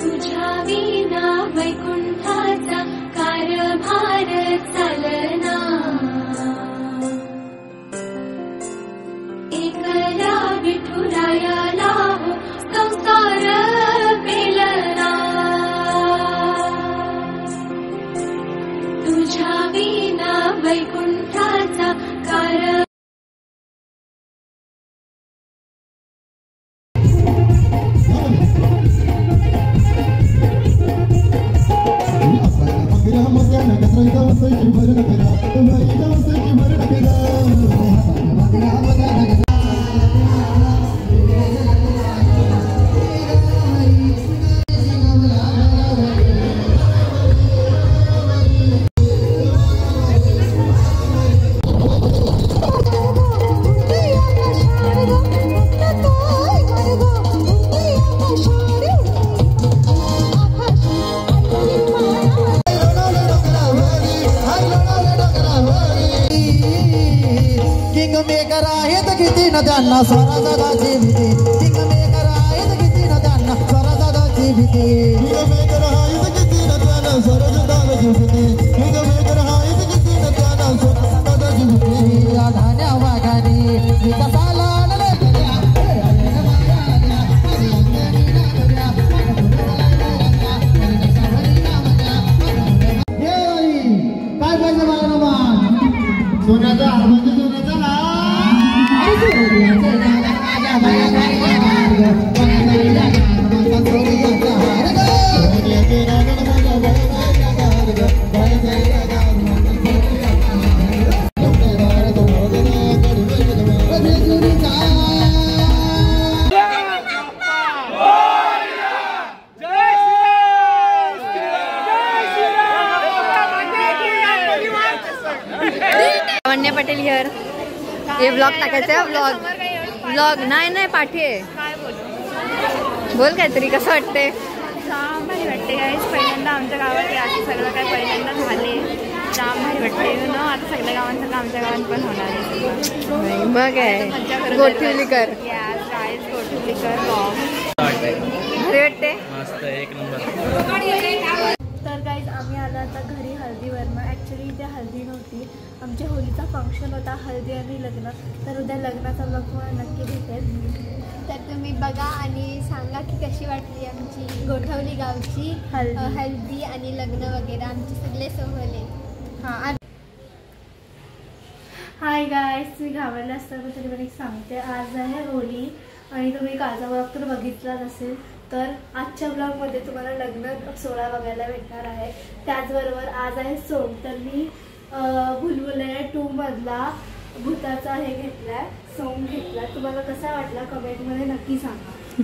तुझ्या विना वैकुंठाचा कारभार चालना, एकला विठुरायाला हो संसार पेलना, तुझ्या विना वैकुंठाचा कार नद्यांना स्वराजाची भीती, किंगमेकर आहेत किती नद्यांना स्वराजाची भीती, किंगमेकर आहेत किती नद्यांना स्वराजाची भीती, किंगमेकर आहेत किती नद्यांना स्वराजाची भीती, या धान्या वाघानी विकासाला काय पाहिजे बाळांना सोन्याचा म्हणजे सोन्याचा ना लावण्य पटेल हिअर. हे ब्लॉग टाकायचा ब्लॉग ब्लॉग नाही पाठी आहे. बोल काहीतरी. कसं वाटते? भारी वाटते गाईस. पहिल्यांदा आमच्या गावात असं सगळं काय पहिल्यांदा झाले. जाम भारी वाटते. आता सगळ्या गावांचं आमच्या गावात पण होणार आहे. मग आहे गोठवलीकर. गोठवलीकर भारी वाटते. मस्त एक नंबर. तर गाईज आम्ही आलो आता घरी हळदीवरनं. ॲक्च्युली इथे हळदी नव्हती. आमच्या होलीचा फंक्शन होता, हळदी आणि लग्न. तर उद्या लग्नाचा ब्लॉग तुम्हाला नक्की भेटेल. तर तुम्ही बघा आणि सांगा की कशी वाटली आमची गोठवली गावची हल्दी आणि लग्न वगैरे आमचे सगळे सोहळे. हां हाय गाईज. मी घाबरले असताना तरी पण एक सांगते. आज आहे होली आणि तुम्ही कालचा ब्लॉग तर बघितलाच असेल. तर आजच्या ब्लॉगमध्ये तुम्हाला लग्न सोहळा बघायला भेटणार आहे. त्याचबरोबर आज आहे सोंग. तर मी भुलभुलैया 2 मधला भूताचा हे घेतलाय, सोंग घेतला. तुम्हाला कसा वाटला कमेंटमध्ये नक्की सांगा.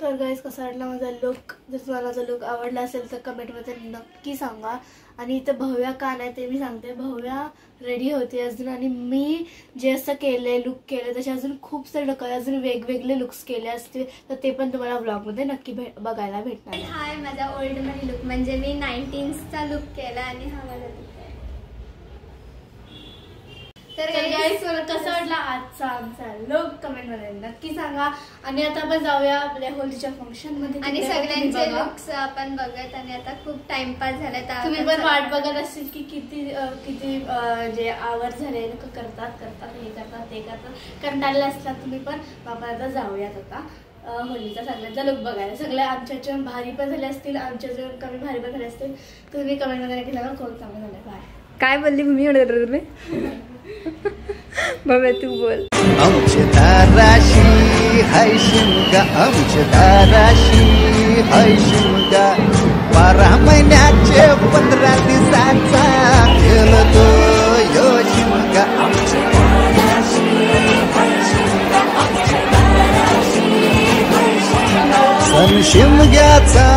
तर गाईज कसा वाटला माझा लुक. जर तुम्हाला माझा लुक आवडला असेल तर कमेंटमध्ये नक्की सांगा. आणि इथं भव्या का नाही ते मी सांगते. भव्या रेडी होते अजून आणि मी जे असं केले लुक केले तसे अजून खूप सारे लोक अजून वेगवेगळे लुक्स केले असतील तर ते पण तुम्हाला ब्लॉगमध्ये नक्की बघायला भेटणार. हाय माझा ओल्ड मनी लुक म्हणजे मी 19चा लुक केला आणि हा माझा लुक. तर गाईस मला कसा वाटला आजचा आमचा लुक कमेंटमध्ये नक्की सांगा. आणि आता आपण जाऊया आपल्या होलीच्या फंक्शनमध्ये आणि सगळ्यांचे लुक्स आपण बघत. आणि आता खूप टाइमपास झालाय. तुम्ही पण वाट बघत असतील की किती जे आवर झाले करतात हे करतात ते करतात. कंटाळले असतात तुम्ही पण. बाबा आता जाऊयात आता होलीचा सगळ्यांचा लुक बघायला. सगळे आमच्या भारी पण झाले असतील, आमच्या कमी भारी पण झाले असतील. तुम्ही कमेंटमध्ये नक्की सांगा कोण चांगलं झालं. बाय. काय बोलली मी एवढं तुम्ही बाबा तू बोल. आमच्या दाराशी हाय शिमगा, आमच्या दाराशी हाय शिमगा, 12 महिन्याचे 15 दिवसाचा खेळतो यो शिमगा. आमच्या दाराशी हाय शिमगा, आमच्या दाराशी हाय शिमगा, सण शिमग्याचा.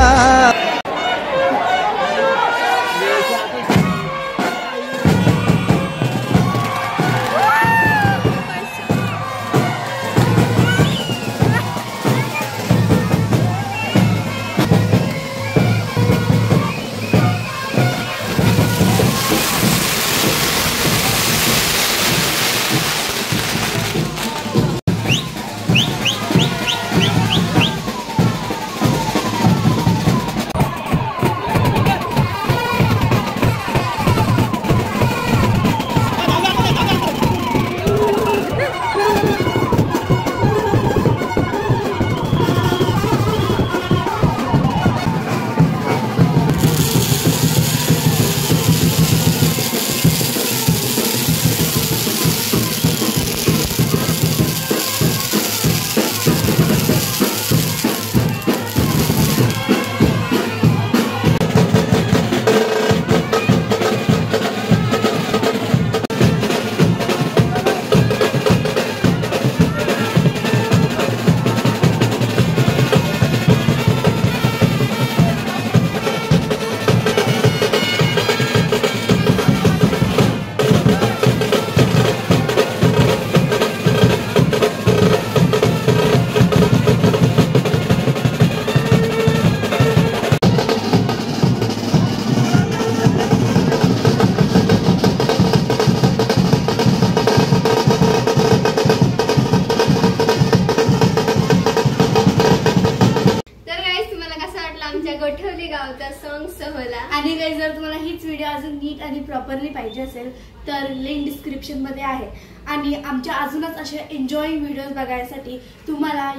नीट आणि प्रॉपरली पाहिजे असेल तर लिंक डिस्क्रिप्शनमध्ये आहे. आणि आमच्या अजूनच असे एन्जॉईंग व्हिडिओज बघायसाठी तुम्हाला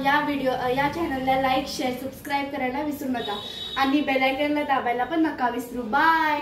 या चॅनलला लाईक शेअर सबस्क्राईब करायला विसरू नका आणि बेल आयकॉनला दाबायला पण नका विसरू. बाय.